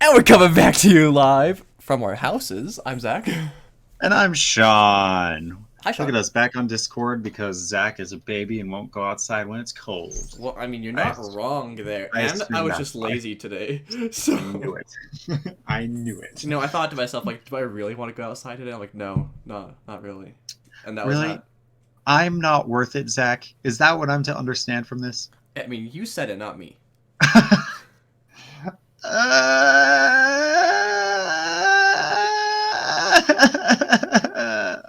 And we're coming back to you live from our houses. I'm Zach. And I'm Sean. Hi, Look at Sean. us back on Discord because Zach is a baby and won't go outside when it's cold. Well, I mean, you're I, not wrong there. I And I assume was that. just lazy today. So, I knew it. I knew it. I thought to myself, like, do I really want to go outside today? I'm like, no, not really. And that was Really? that. I'm not worth it, Zach. Is that what I'm to understand from this? I mean, you said it, not me.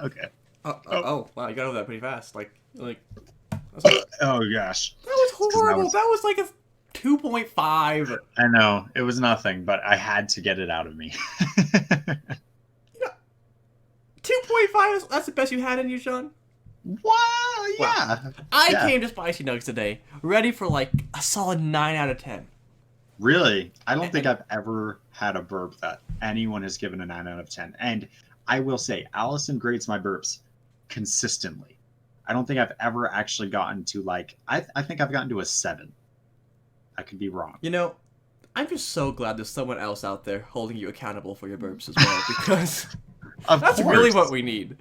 Okay. Oh. Oh, wow, you got over that pretty fast. That's like, Oh gosh. that was It's 'cause that horrible. was. That was like a 2.5. I know it was nothing, but I had to get it out of me. 2.5, that's the best you had in you, Sean? Wow. Yeah. I Yeah. came to Spicy Nuggs today, ready for like a solid 9 out of 10. Really? I don't think And I've ever had a burp that anyone has given a 9 out of 10. And I will say, Allison grades my burps consistently. I don't think I've ever actually gotten to I think I've gotten to a 7. I could be wrong. you know, I'm just so glad there's someone else out there holding you accountable for your burps as well, because Of that's course. really what we need.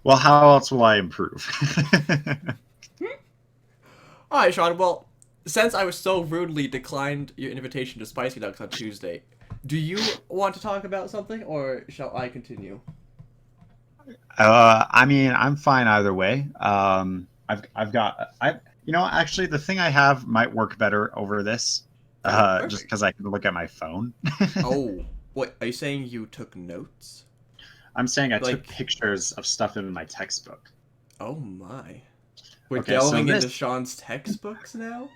Well, how else will I improve? Alright, Sean, well, since I was so rudely declined your invitation to Spicy Nuggs on Tuesday, do you want to talk about something, or shall I continue? I mean, I'm fine either way. I've got actually the thing I have might work better over this. Oh, Just perfect. because I can look at my phone. Oh, what, are you saying you took notes? I'm saying I took Like, pictures of stuff in my textbook. oh my. We're Okay, so delving this into Sean's textbooks now?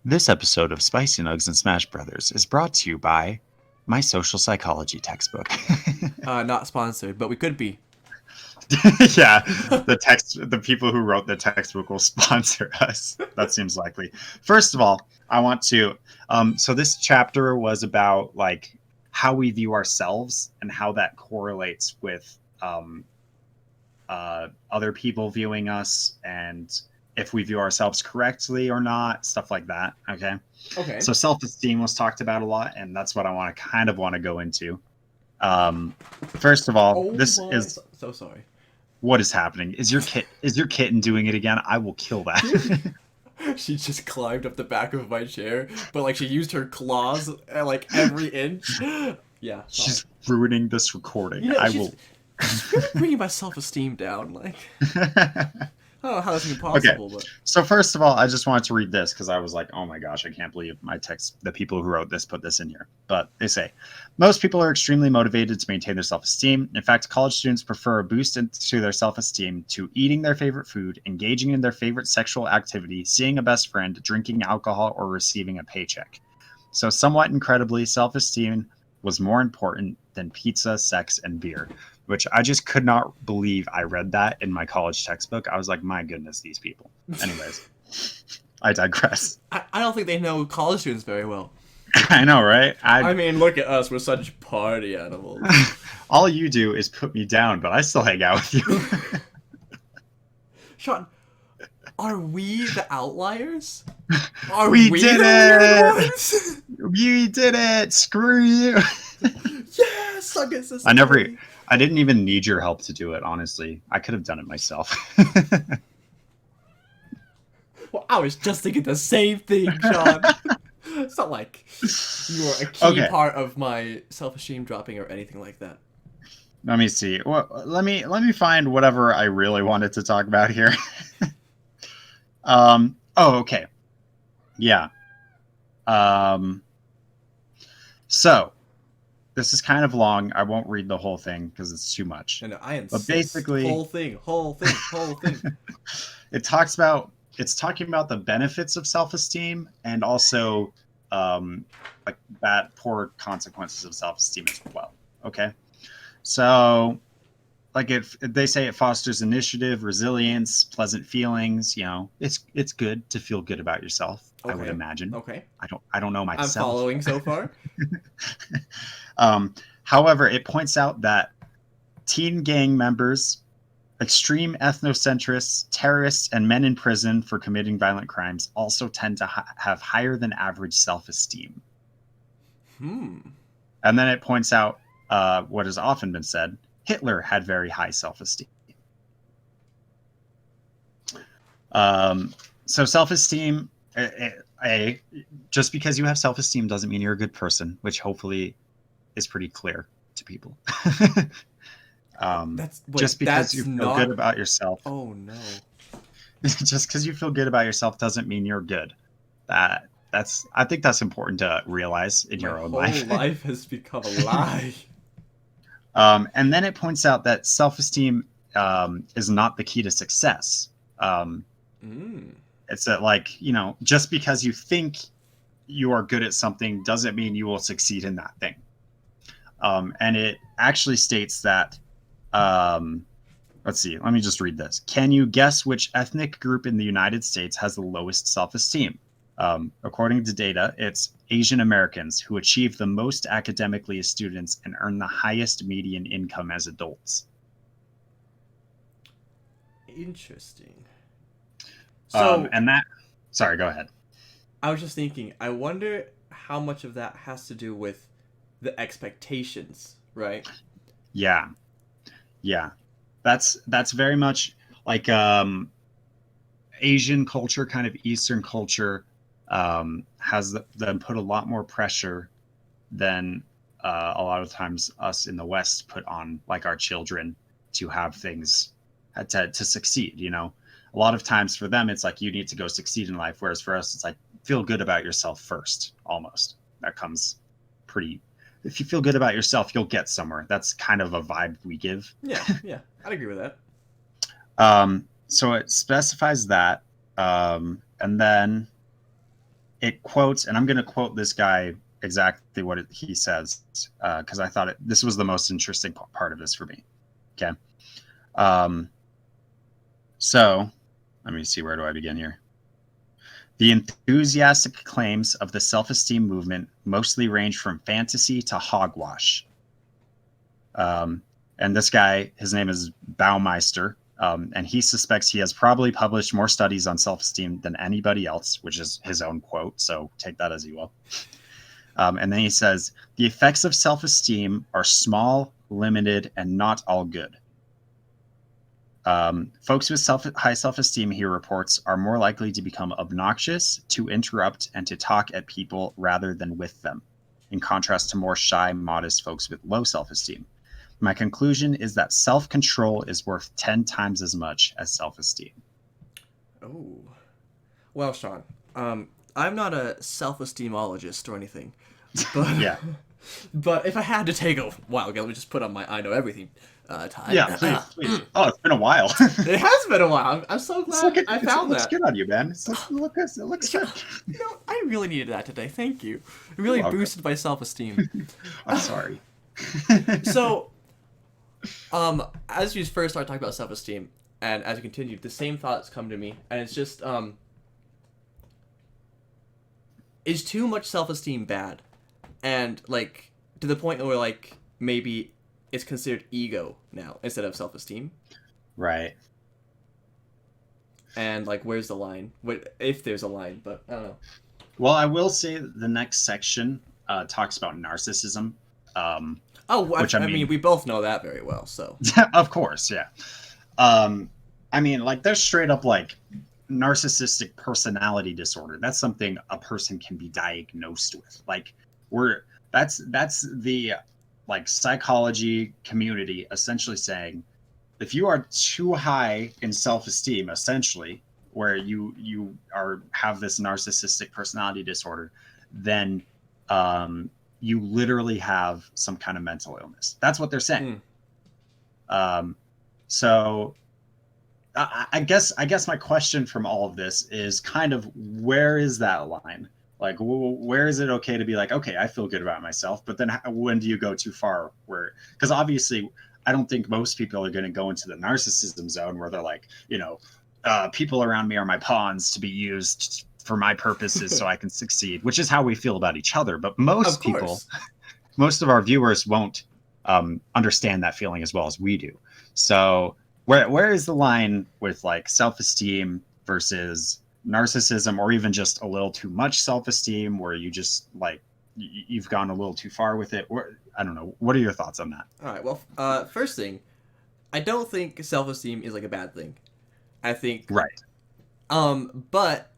this episode of Spicy Nugs and Smash Brothers is brought to you by my social psychology textbook. Not sponsored, but we could be. Yeah, the people who wrote the textbook will sponsor us. That seems likely. First of all, I want to so this chapter was about like how we view ourselves and how that correlates with other people viewing us and if we view ourselves correctly or not, stuff like that. Okay. Okay. So self-esteem was talked about a lot, and that's what I want to go into. First of all, Oh this my. is So sorry. what is happening. Is your kitten doing it again? I will kill that. She just climbed up the back of my chair, but like she used her claws at like every inch. Yeah, sorry. She's ruining this recording. You know, I she's really bringing my self-esteem down. Like, will. I don't know how that's even Okay. possible, but So first of all, I just wanted to read this because I was like, oh my gosh, I can't believe the people who wrote this put this in here. But they say, most people are extremely motivated to maintain their self-esteem. In fact, college students prefer a boost to their self-esteem to eating their favorite food, engaging in their favorite sexual activity, seeing a best friend, drinking alcohol, or receiving a paycheck. So somewhat incredibly, self-esteem was more important than pizza, sex, and beer, which I just could not believe I read that in my college textbook. I was like, my goodness, these people. Anyways, I digress. I don't think they know college students very well. I know, right? I mean, look at us. We're such party animals. All you do is put me down, but I still hang out with you. Sean, are we the outliers? Are We we did the it! weird ones? We did it! Screw you! Yes, I guess this. I didn't even need your help to do it, honestly. I could have done it myself. Well, I was just thinking the same thing, Sean. It's not like you were a key Okay. part of my self-esteem dropping or anything like that. Let me see. Well, let me find whatever I really wanted to talk about here. Oh, okay. Yeah. So this is kind of long. I won't read the whole thing because it's too much. And I insist. But basically, whole thing. it's talking about the benefits of self-esteem and also like bad poor consequences of self-esteem as well. Okay. So like if they say it fosters initiative, resilience, pleasant feelings, it's good to feel good about yourself. I would Okay. imagine. Okay. I don't know I'm myself. following so far. However, it points out that teen gang members, extreme ethnocentrists, terrorists, and men in prison for committing violent crimes also tend to have higher than average self-esteem. Hmm. And then it points out what has often been said: Hitler had very high self-esteem. So self-esteem, just because you have self-esteem doesn't mean you're a good person, which hopefully is pretty clear to people. Just because you That's feel good not. about yourself, Oh no. just because you feel good about yourself doesn't mean you're good. I think that's important to realize in My your own whole life. life has become a lie. And then it points out that self-esteem is not the key to success. Mm. It's that, like, just because you think you are good at something doesn't mean you will succeed in that thing. And it actually states that, let's see, let me just read this. Can you guess which ethnic group in the United States has the lowest self-esteem? According to data, it's Asian Americans, who achieve the most academically as students and earn the highest median income as adults. Interesting. So And that, sorry, go ahead. I was just thinking. I wonder how much of that has to do with the expectations, right? Yeah, yeah, that's very much like Asian culture, kind of Eastern culture, has them put a lot more pressure than a lot of times us in the West put on, like, our children to have things to succeed. A lot of times for them it's like you need to go succeed in life, whereas for us it's like feel good about yourself first. Almost that comes pretty. If you feel good about yourself, you'll get somewhere. That's kind of a vibe we give. Yeah, yeah, I'd agree with that. So it specifies that, and then it quotes, and I'm going to quote this guy exactly what he says, because I thought this was the most interesting part of this for me. Okay. So let me see, where do I begin here? The enthusiastic claims of the self-esteem movement mostly range from fantasy to hogwash. And this guy, his name is Baumeister, and he suspects he has probably published more studies on self-esteem than anybody else, which is his own quote, so take that as you will. And then he says, the effects of self-esteem are small, limited, and not all good. Folks with high self-esteem, he reports, are more likely to become obnoxious, to interrupt, and to talk at people rather than with them, in contrast to more shy, modest folks with low self-esteem. My conclusion is that self-control is worth 10 times as much as self-esteem. Oh. Well, Sean, I'm not a self-esteemologist or anything, but Yeah. but if I had to take a wow, okay, let me just put on my I know everything time. Yeah, please. Oh, it's been a while. It has been a while. I'm so glad I found it looks that. good on you, man. It looks good. I really needed that today. Thank you. It You're really welcome. boosted my self-esteem. I'm sorry. So, as you first started talking about self-esteem, and as you continued, the same thoughts come to me, and it's just, is too much self-esteem bad? And, like, to the point where, like, maybe it's considered ego now instead of self-esteem? Right. And, like, where's the line? If there's a line, but I don't know. Well, I will say the next section talks about narcissism. Which I mean, we both know that very well, so. Of course, yeah. I mean, like, there's straight up, like, narcissistic personality disorder. That's something a person can be diagnosed with. Like, that's the, like, psychology community essentially saying, if you are too high in self-esteem, essentially, where you have this narcissistic personality disorder, then you literally have some kind of mental illness. That's what they're saying. So I guess my question from all of this is kind of, where is that line? Like, where is it okay to be like, okay, I feel good about myself, but then when do you go too far? Because obviously, I don't think most people are going to go into the narcissism zone where they're like, people around me are my pawns to be used for my purposes so I can succeed, which is how we feel about each other. But most people, most of our viewers won't understand that feeling as well as we do. So where is the line with, like, self-esteem versus narcissism, or even just a little too much self-esteem where you just, like, you've gone a little too far with it, or I don't know. What are your thoughts on that? All right. Well, first thing, I don't think self-esteem is like a bad thing. I think, Right. but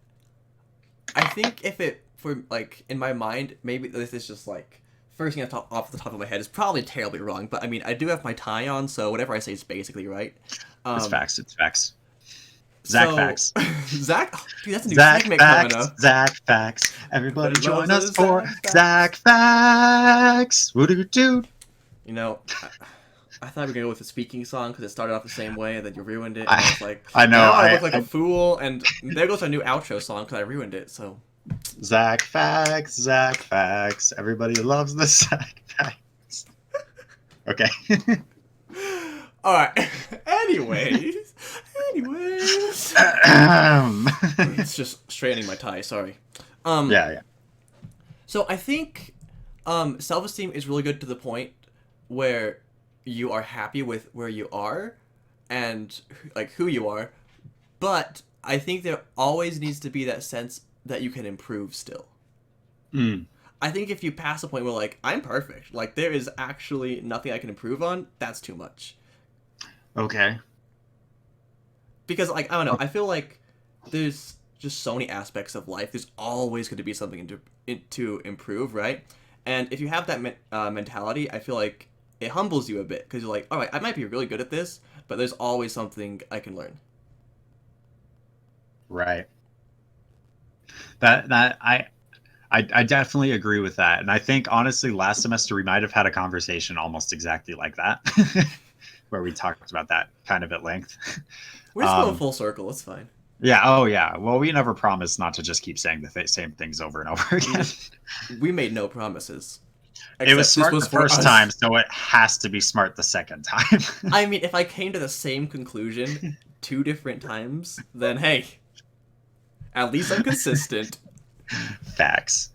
I think if it for like in my mind, maybe this is just like first thing off the top of my head is probably terribly wrong. But I mean, I do have my tie on, so whatever I say is basically right. It's Um, facts. It's facts. Zach so facts. Zach, oh, dude, that's a new Zach segment coming facts. up. Zach facts. Everybody Everybody join loves us those for Zach facts. Zach facts. What do you do? You know, I thought we were gonna go with the speaking song because it started off the same way, and then you ruined it, and I I was like, I know. now I look like a fool, and there goes our new outro song because I ruined it. So, Zach facts. Zach facts. Everybody loves the Zach facts. Okay. all right. Anyways, it's just straightening my tie. Sorry. Yeah. So I think, self-esteem is really good to the point where you are happy with where you are, and like who you are, but I think there always needs to be that sense that you can improve still. Mm. I think if you pass a point where like I'm perfect, like there is actually nothing I can improve on, that's too much. Okay. Because like I don't know, I feel like there's just so many aspects of life. There's always going to be something to improve, right? And if you have that mentality, I feel like it humbles you a bit because you're like, all right, I might be really good at this, but there's always something I can learn. Right. I definitely agree with that. And I think honestly last semester we might have had a conversation almost exactly like that. Where we talked about that kind of at length. We're just going full circle. It's fine. Yeah. Oh, yeah. Well, we never promised not to just keep saying the same things over and over again. We made no promises. It was smart the first time, us. so it has to be smart the second time. I mean, if I came to the same conclusion 2 different times, then hey, at least I'm consistent. Facts.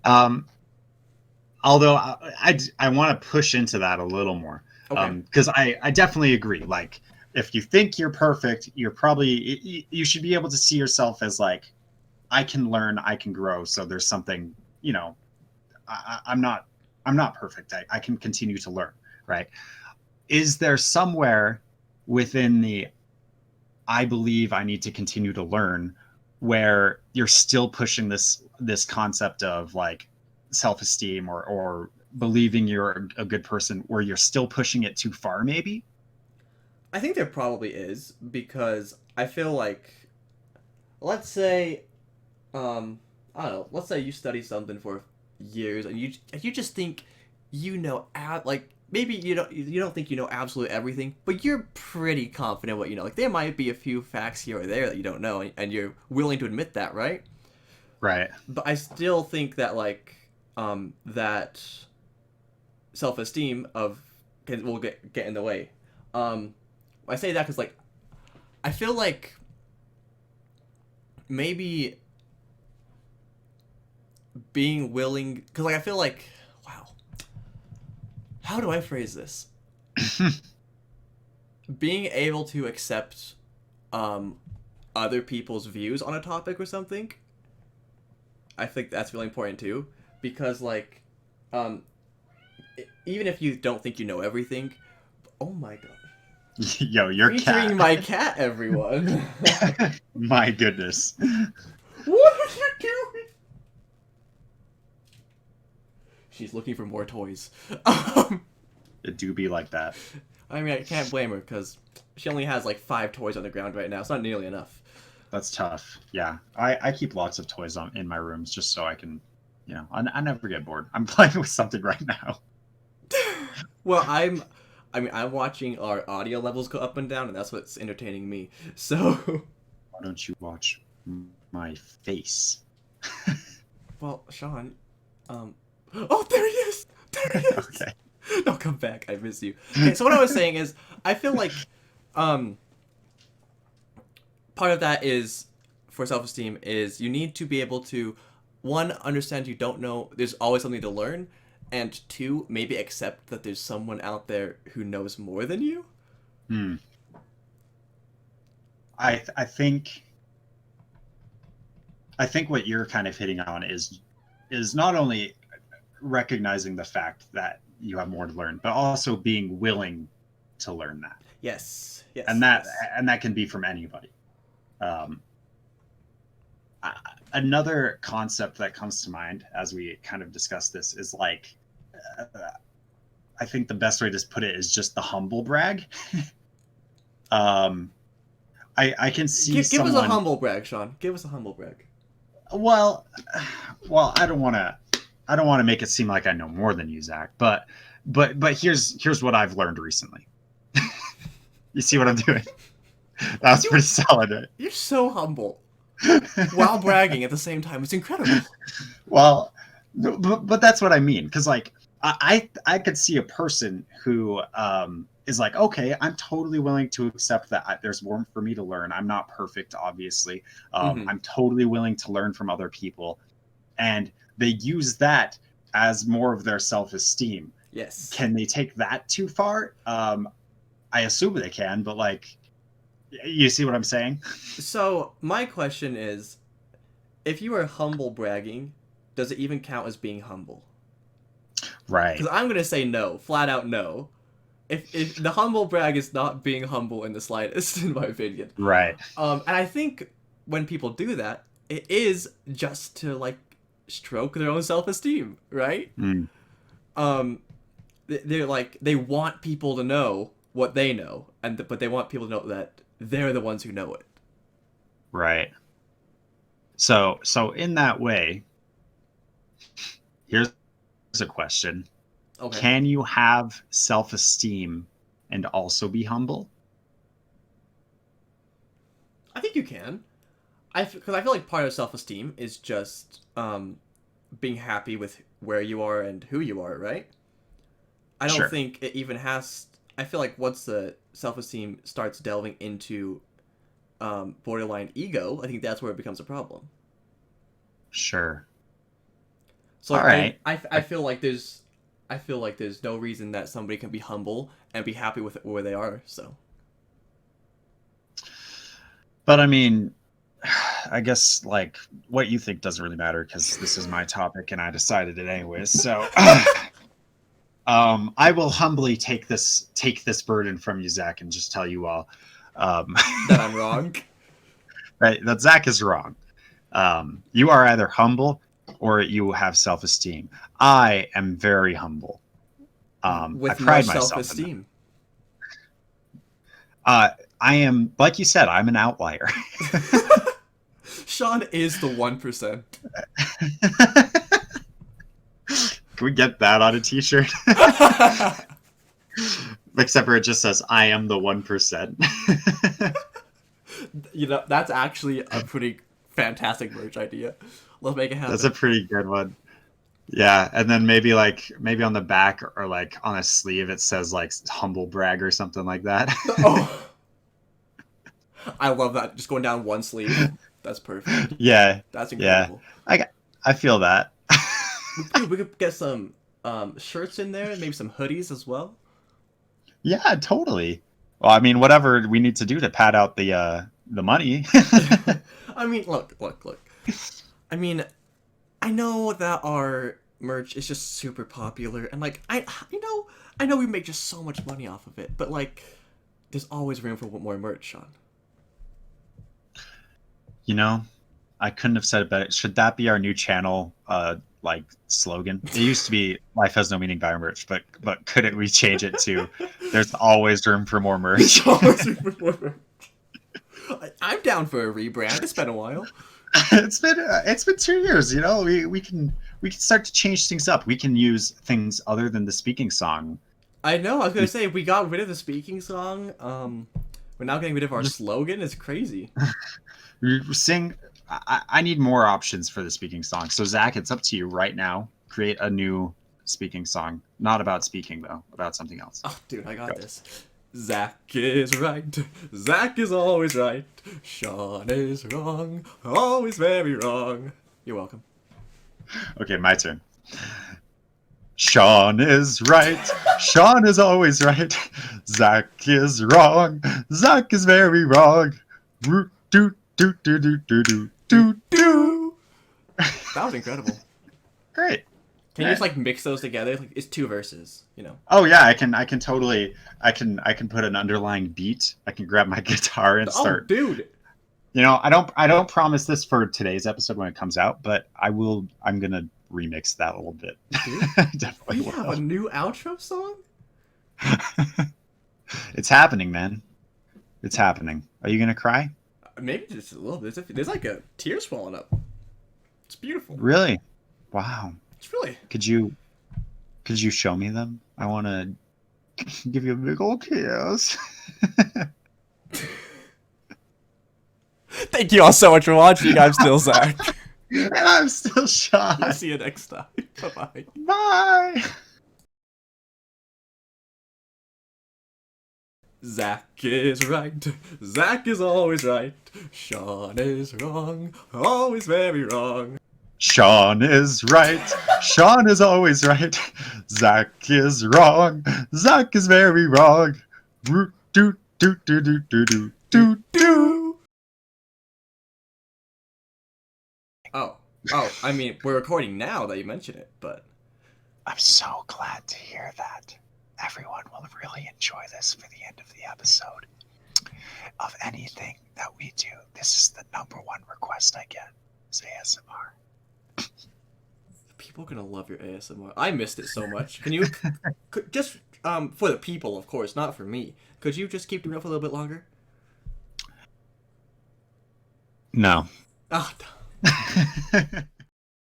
Although I want to push into that a little more. Okay. Because I definitely agree. Like, if you think you're perfect, you're probably you should be able to see yourself as like, I can learn, I can grow. So there's something, I'm not perfect. I can continue to learn, right? Is there somewhere within the I believe I need to continue to learn where you're still pushing this concept of like self-esteem or believing you're a good person, where you're still pushing it too far maybe? I think there probably is because I feel like, let's say, I don't know, let's say you study something for years and you just think like maybe you don't think you know absolutely everything, but you're pretty confident what you know. Like there might be a few facts here or there that you don't know, and you're willing to admit that, right? Right. But I still think that like that self-esteem will get in the way. I say that because like I feel like maybe being willing, because like I feel like, wow, how do I phrase this? Being able to accept other people's views on a topic or something, I think that's really important too, because like even if you don't think you know everything, oh my god. Yo, your Featuring cat. my cat, everyone. My goodness. What are you doing? She's looking for more toys. It do be like that. I mean, I can't blame her because she only has like 5 toys on the ground right now. It's not nearly enough. That's tough. Yeah. I keep lots of toys in my rooms just so I can, I never get bored. I'm playing with something right now. Well, I'm watching our audio levels go up and down, and that's what's entertaining me. So, Why don't you watch my face? well, Sean, oh, there he is. There he is. Okay. No, come back. I miss you. Okay, so what I was saying is, I feel like, part of that is for self-esteem is you need to be able to, one, understand you don't know. There's always something to learn. And 2, maybe accept that there's someone out there who knows more than you. I think what you're kind of hitting on is not only recognizing the fact that you have more to learn, but also being willing to learn that. Yes. Yes. And that yes. and that can be from anybody. Um, Another concept that comes to mind as we kind of discuss this is like, uh, I think the best way to put it is just the humble brag. um, I can see Give us a someone. humble brag, Sean. Give us a humble brag. Well, I don't want to make it seem like I know more than you, Zach. But here's what I've learned recently. You see what I'm doing? That was pretty solid, right? You're so humble while bragging at the same time. It's incredible. Well, but that's what I mean, because like I could see a person who is like, okay, I'm totally willing to accept that there's more for me to learn. I'm not perfect, obviously. Mm-hmm. I'm totally willing to learn from other people, and they use that as more of their self-esteem. Yes. Can they take that too far? I assume they can, but like, you see what I'm saying? So my question is, if you are humble bragging, does it even count as being humble? Right. Because I'm gonna say no, flat out no. If the humble brag is not being humble in the slightest, in my opinion. Right. And I think when people do that, it is just to like stroke their own self-esteem, right? Mm. They're like they want people to know what they know, but they want people to know that they're the ones who know it. Right. So in that way, here's a question. Okay. Can you have self-esteem and also be humble? I think you can. Because I feel like part of self-esteem is just being happy with where you are and who you are, right? I don't Sure. think it even has. I feel like once the self-esteem starts delving into borderline ego, I think that's where it becomes a problem. Sure. So All like right. I feel like there's no reason that somebody can be humble and be happy with where they are. So But I mean, I guess like what you think doesn't really matter because this is my topic and I decided it anyways. So I will humbly take this burden from you, Zach, and just tell you all that I'm wrong. right, that Zach is wrong. You are either humble or you have self-esteem. I am very humble. I With more pride myself in that. self-esteem. I am, like you said, I'm an outlier. Sean is the 1%. Can we get that on a t-shirt? Except for it just says, I am the 1%. You know, that's actually a pretty fantastic merch idea. Let's make it happen. That's a pretty good one. Yeah, and then maybe on the back or like on a sleeve it says like humble brag or something like that. Oh, I love that. Just going down one sleeve. That's perfect. Yeah. That's Yeah. incredible. I feel that. Dude, we could get some shirts in there, maybe some hoodies as well. Yeah, totally. Well, I mean, whatever we need to do to pad out the money. I mean, look. I mean, I know that our merch is just super popular, and like I know we make just so much money off of it, but like, there's always room for more merch, Sean. You know, I couldn't have said it better. Should that be our new channel like slogan? It used to be "Life has no meaning by merch," but couldn't we change it to "There's always room for more merch"? There's always room for more merch. I'm down for a rebrand. It's been a while. It's been 2 years. You know, we can start to change things up. We can use things other than the speaking song. I know. I was gonna say we got rid of the speaking song. We're now getting rid of our slogan. It's crazy. Sing. I need more options for the speaking song. So Zach, it's up to you right now. Create a new speaking song. Not about speaking though. About something else. Oh, dude, I got this. Zach is right. Zach is always right. Sean is wrong. Always very wrong. You're welcome. Okay, my turn. Sean is right. Sean is always right. Zach is wrong. Zach is very wrong. Root doot doot doot doot doot doot doot. That was incredible. Great. Can you just like mix those together? Like it's 2 verses, you know. Oh yeah, I can totally I can put an underlying beat. I can grab my guitar and Oh, start. dude. You know, I don't promise this for today's episode when it comes out, but I'm gonna remix that a little bit. Dude, Definitely we have a will. new outro song? It's happening, man. It's happening. Are you gonna cry? Maybe just a little bit. There's like a tear swelling up. It's beautiful. Really? Wow. It's really. Could you show me them? I want to give you a big old kiss. Thank you all so much for watching. I'm still Zach. And I'm still shy. See you next time. Bye-bye. Bye. Zach is right. Zach is always right. Sean is wrong. Always very wrong. Sean is right. Sean is always right. Zach is wrong. Zach is very wrong. Do do do do do do do do. Oh, I mean, we're recording now that you mention it, but I'm so glad to hear that. Everyone will really enjoy this for the end of the episode. Of anything that we do, this is the #1 request I get is ASMR. people are gonna love your ASMR. I missed it so much. Can you just for the people, of course, not for me? Could you just keep doing it for a little bit longer? No. Ah.